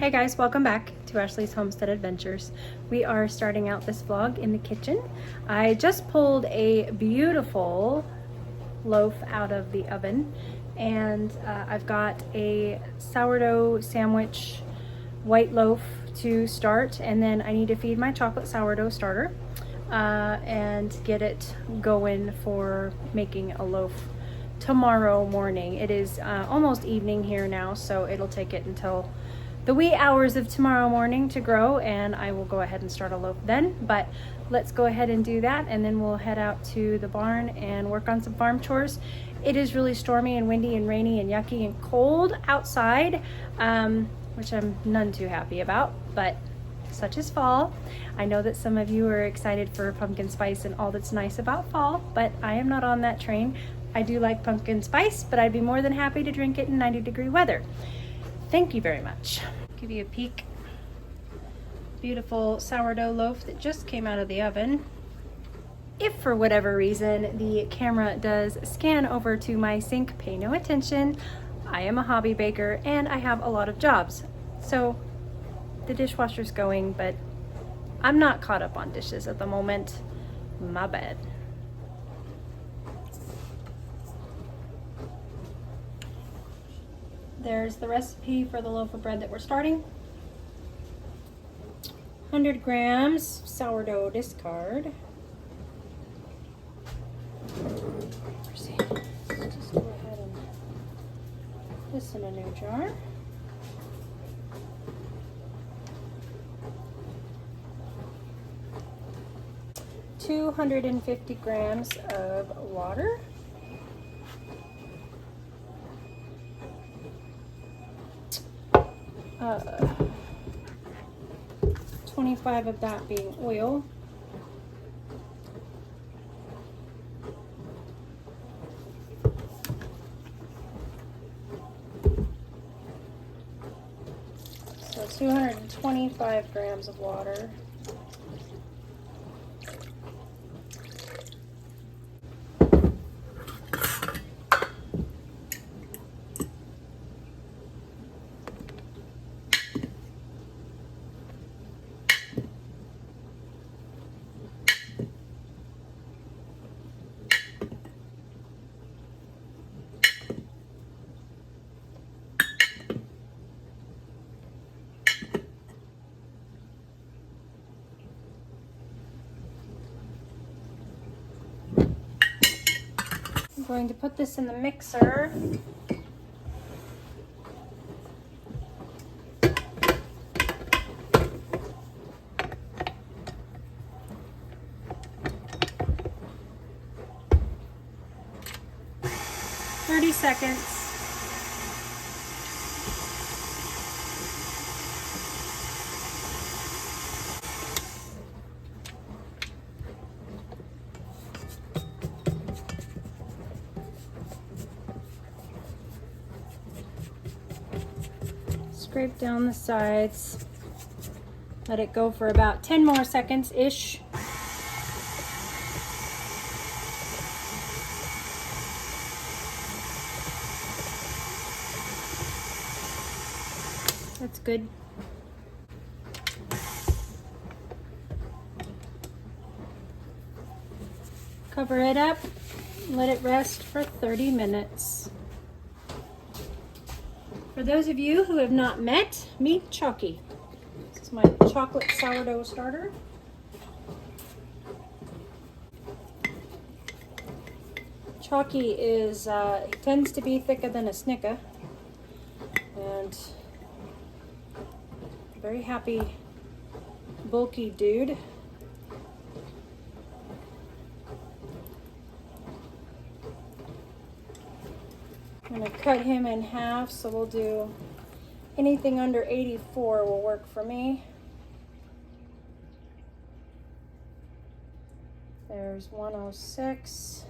Hey guys, welcome back to Ashley's Homestead Adventures. We are starting out this vlog in the kitchen. I just pulled a beautiful loaf out of the oven, and I've got a sourdough sandwich white loaf to start, and then I need to feed my chocolate sourdough starter and get it going for making a loaf tomorrow morning. It is almost evening here now, so it'll take it until the wee hours of tomorrow morning to grow, and I will go ahead and start a loaf then. But let's go ahead and do that, and then we'll head out to the barn and work on some farm chores. It is really stormy and windy and rainy and yucky and cold outside, which I'm none too happy about, but such is fall. I know that some of you are excited for pumpkin spice and all that's nice about fall, but I am not on that train. I do like pumpkin spice, but I'd be more than happy to drink it in 90-degree weather. Thank you very much. Give you a peek. Beautiful sourdough loaf that just came out of the oven. If for whatever reason the camera does scan over to my sink, pay no attention. I am a hobby baker and I have a lot of jobs. So the dishwasher's going, but I'm not caught up on dishes at the moment. My bad. There's the recipe for the loaf of bread that we're starting. 100 grams sourdough discard. Let's just go ahead and put this in a new jar. $250 grams of water. 25 of that being oil. So 225 grams of water. I'm going to put this in the mixer. Seconds. Scrape down the sides. Let it go for about 10 more seconds-ish. That's good. Cover it up, let it rest for 30 minutes. For those of you who have not met, meet Chalky. This is my chocolate sourdough starter. Chalky is, tends to be thicker than a snicker, and very happy, bulky dude. I'm going to cut him in half, so we'll do anything under 84 will work for me. There's 106.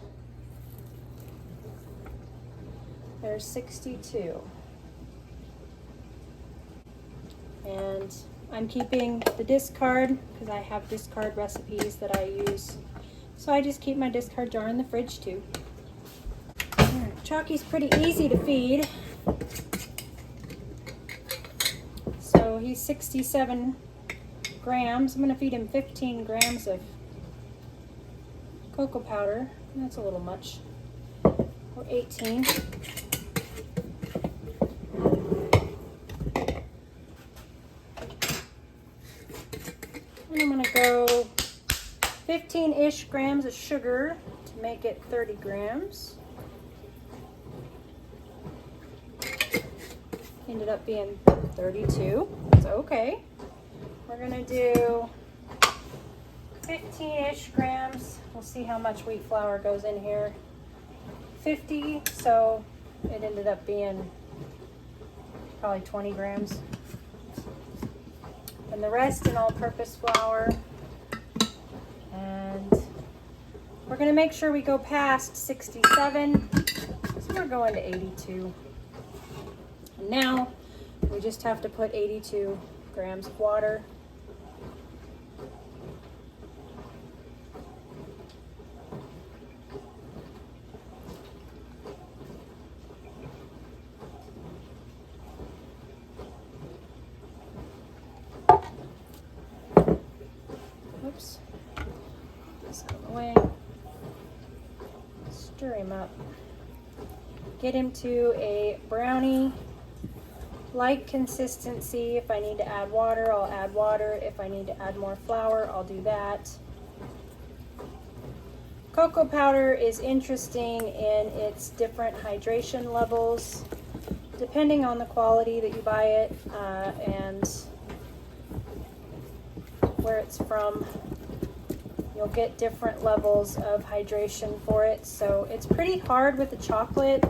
There's 62. And I'm keeping the discard because I have discard recipes that I use. So I just keep my discard jar in the fridge too. Alright, Chalky's pretty easy to feed. So he be 67 grams. I'm going to feed him 15 grams of cocoa powder. That's a little much. Or 18. And I'm going to go 15-ish grams of sugar to make it 30 grams. Ended up being 32. That's okay. We're going to do 15-ish grams. We'll see how much wheat flour goes in here. 50, so it ended up being probably 20 grams. And the rest in all-purpose flour. And we're going to make sure we go past 67. So we're going to 82. And now we just have to put 82 grams of water. Oops. This out of the way. Stir him up. Get him to a brownie-like consistency. If I need to add water, I'll add water. If I need to add more flour, I'll do that. Cocoa powder is interesting in its different hydration levels, depending on the quality that you buy it and where it's from. You'll get different levels of hydration for it. So it's pretty hard with the chocolate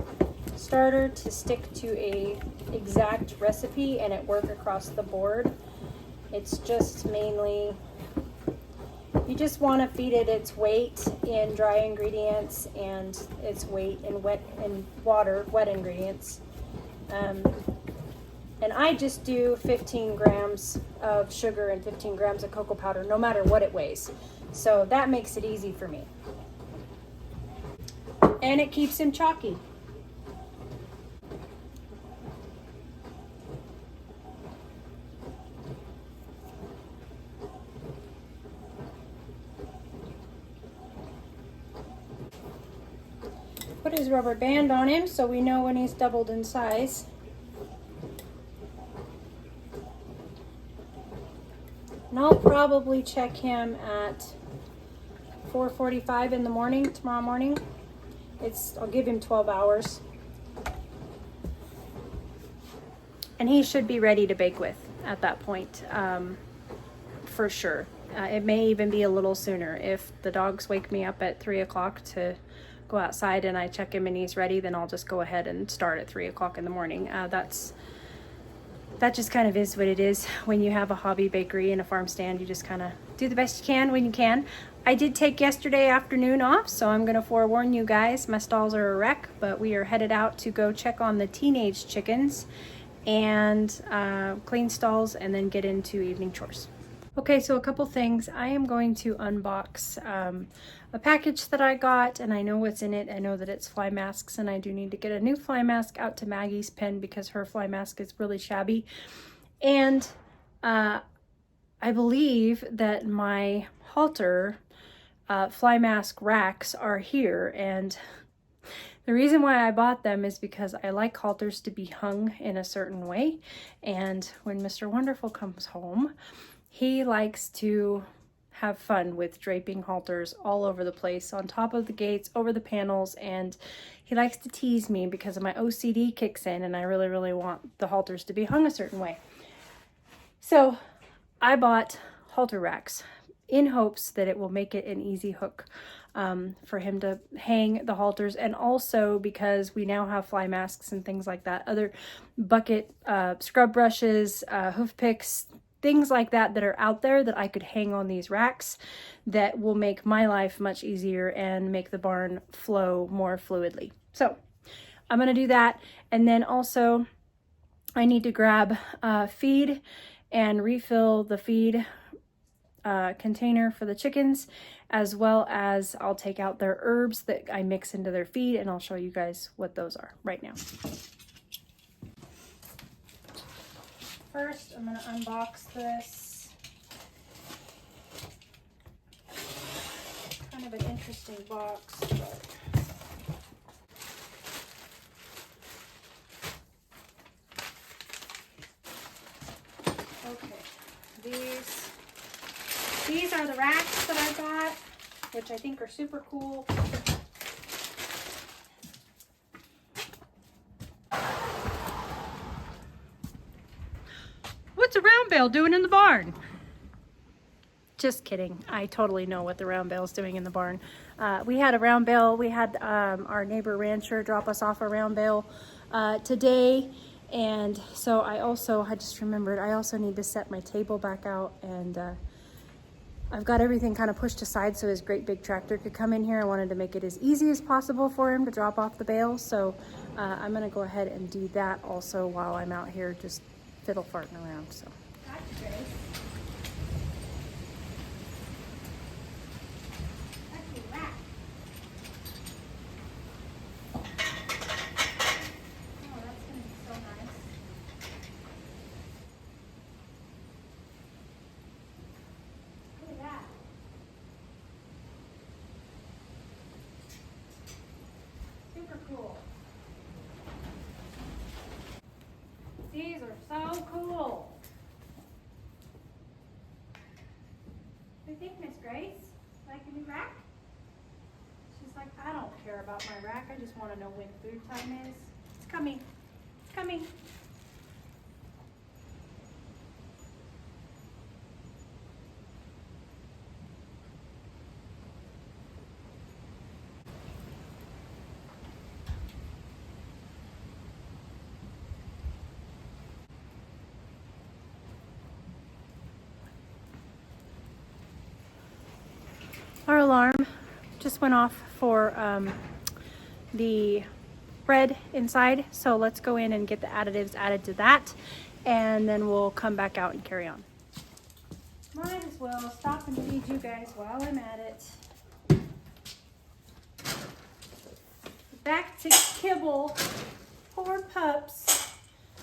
starter to stick to a exact recipe and it work across the board. It's just mainly, you just want to feed it its weight in dry ingredients and its weight in wet ingredients. And I just do 15 grams of sugar and 15 grams of cocoa powder, no matter what it weighs. So that makes it easy for me. And it keeps him chalky. Put his rubber band on him so we know when he's doubled in size. And I'll probably check him at 4:45 in the morning, tomorrow morning. I'll give him 12 hours. And he should be ready to bake with at that point, for sure. It may even be a little sooner. If the dogs wake me up at 3 o'clock to go outside and I check him and he's ready, then I'll just go ahead and start at 3 o'clock in the morning. That just kind of is what it is. When you have a hobby bakery and a farm stand, you just kind of do the best you can when you can. I did take yesterday afternoon off, so I'm going to forewarn you guys, my stalls are a wreck, but we are headed out to go check on the teenage chickens and clean stalls and then get into evening chores. Okay, so a couple things. I am going to unbox a package that I got, and I know what's in it. I know that it's fly masks, and I do need to get a new fly mask out to Maggie's pen because her fly mask is really shabby. And I believe that my Halter fly mask racks are here, and the reason why I bought them is because I like halters to be hung in a certain way, and when Mr. Wonderful comes home, he likes to have fun with draping halters all over the place, on top of the gates, over the panels, and he likes to tease me because my OCD kicks in and I really, really want the halters to be hung a certain way. So I bought halter racks in hopes that it will make it an easy hook for him to hang the halters, and also because we now have fly masks and things like that, other bucket scrub brushes, hoof picks, things like that that are out there that I could hang on these racks that will make my life much easier and make the barn flow more fluidly. So I'm going to do that. And then also I need to grab feed and refill the feed container for the chickens, as well as I'll take out their herbs that I mix into their feed, and I'll show you guys what those are right now. first I'm going to unbox this. Kind of an interesting box, but okay. These are the racks that I got, which I think are super cool. What's a round bale doing in the barn? Just kidding. I totally know what the round bale is doing in the barn. We had a round bale. We had our neighbor rancher drop us off a round bale today. And so I just remembered, I also need to set my table back out, and I've got everything kind of pushed aside so his great big tractor could come in here. I wanted to make it as easy as possible for him to drop off the bale. So I'm gonna go ahead and do that also while I'm out here just fiddle farting around. So. That's great. Cool. These are so cool. What do you think, Miss Grace? Like a new rack? She's like, I don't care about my rack. I just want to know when food time is. It's coming. It's coming. Our alarm just went off for the bread inside, so let's go in and get the additives added to that, and then we'll come back out and carry on. Might as well stop and feed you guys while I'm at it. Back to kibble. Poor pups.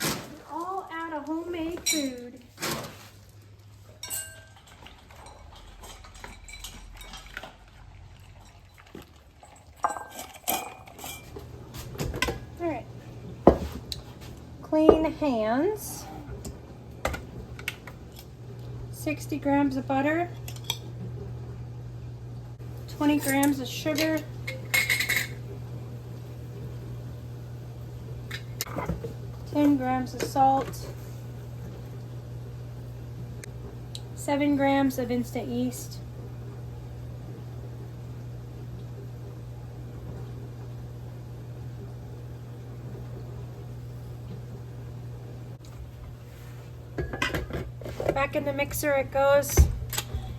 We're all out of homemade food. Clean hands, 60 grams of butter, 20 grams of sugar, 10 grams of salt, 7 grams of instant yeast, back in the mixer it goes.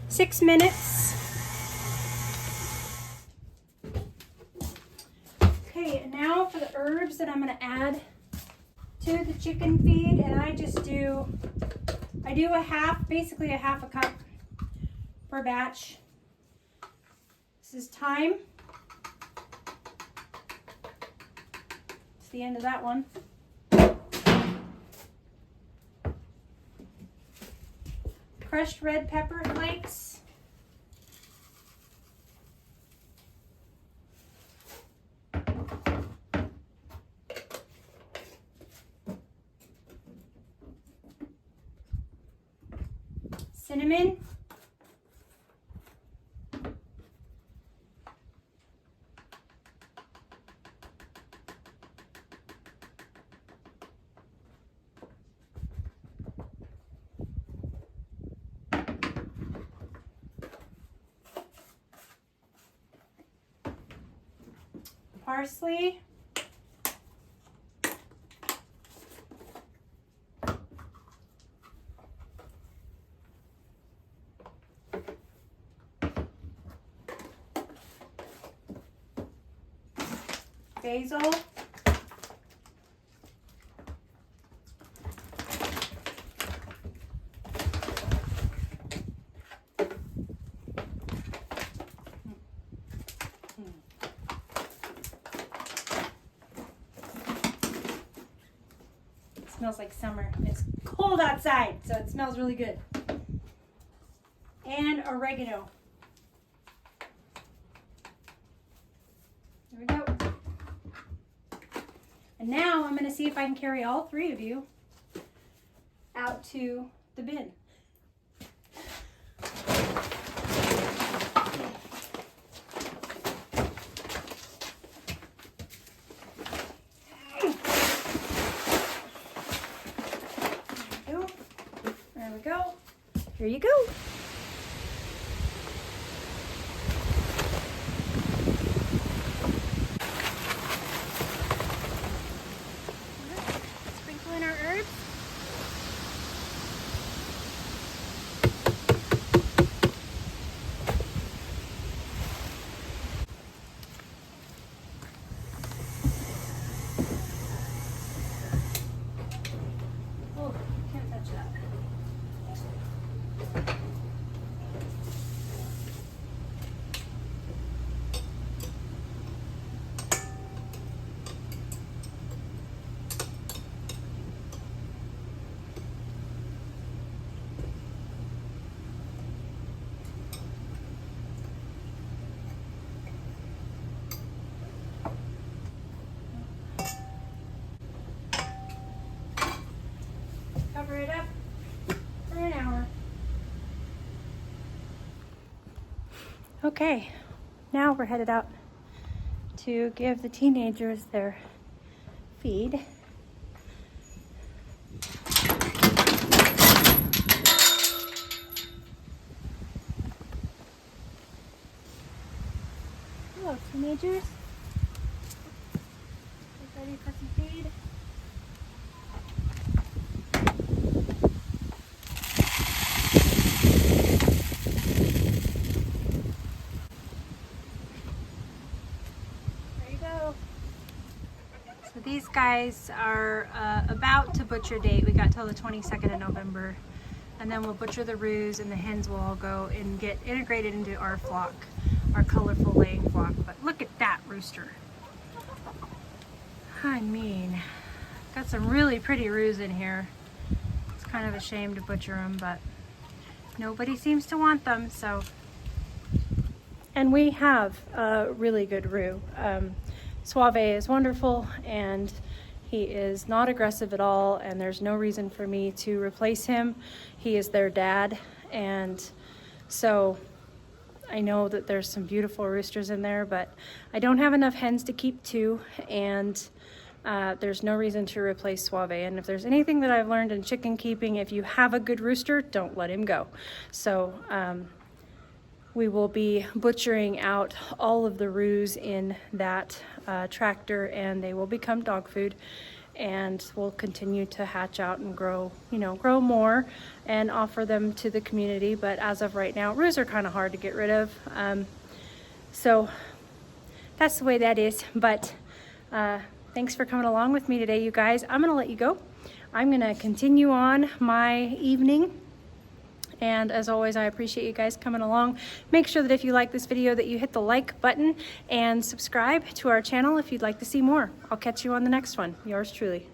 6 minutes. Okay, and now for the herbs that I'm going to add to the chicken feed, and I do basically a half a cup per batch. This is thyme. It's the end of that one. Crushed red pepper flakes. Cinnamon. Parsley. Basil. smells like summer. It's cold outside, so it smells really good. And oregano. There we go. And now I'm going to see if I can carry all three of you out to the bin. There we go. Here you go. Sprinkle in our herbs. Oh, can't touch that. Cover it up for an hour. Okay, now we're headed out to give the teenagers their feed. Hello, teenagers. Get ready for some feed. So these guys are about to butcher date. We got till the 22nd of November, and then we'll butcher the roos, and the hens will all go and get integrated into our flock, our colorful laying flock. But look at that rooster. I mean, got some really pretty roos in here. It's kind of a shame to butcher them, but nobody seems to want them, so. And we have a really good roo. Suave is wonderful, and he is not aggressive at all, and there's no reason for me to replace him. He is their dad, and so I know that there's some beautiful roosters in there, but I don't have enough hens to keep two, and there's no reason to replace Suave. And if there's anything that I've learned in chicken keeping, if you have a good rooster, don't let him go. So we will be butchering out all of the roos in that tractor, and they will become dog food, and we'll continue to hatch out and grow, grow more and offer them to the community. But as of right now, roos are kind of hard to get rid of. So that's the way that is. But thanks for coming along with me today, you guys. I'm gonna let you go. I'm gonna continue on my evening. And as always, I appreciate you guys coming along. Make sure that if you like this video that you hit the like button and subscribe to our channel if you'd like to see more. I'll catch you on the next one. Yours truly.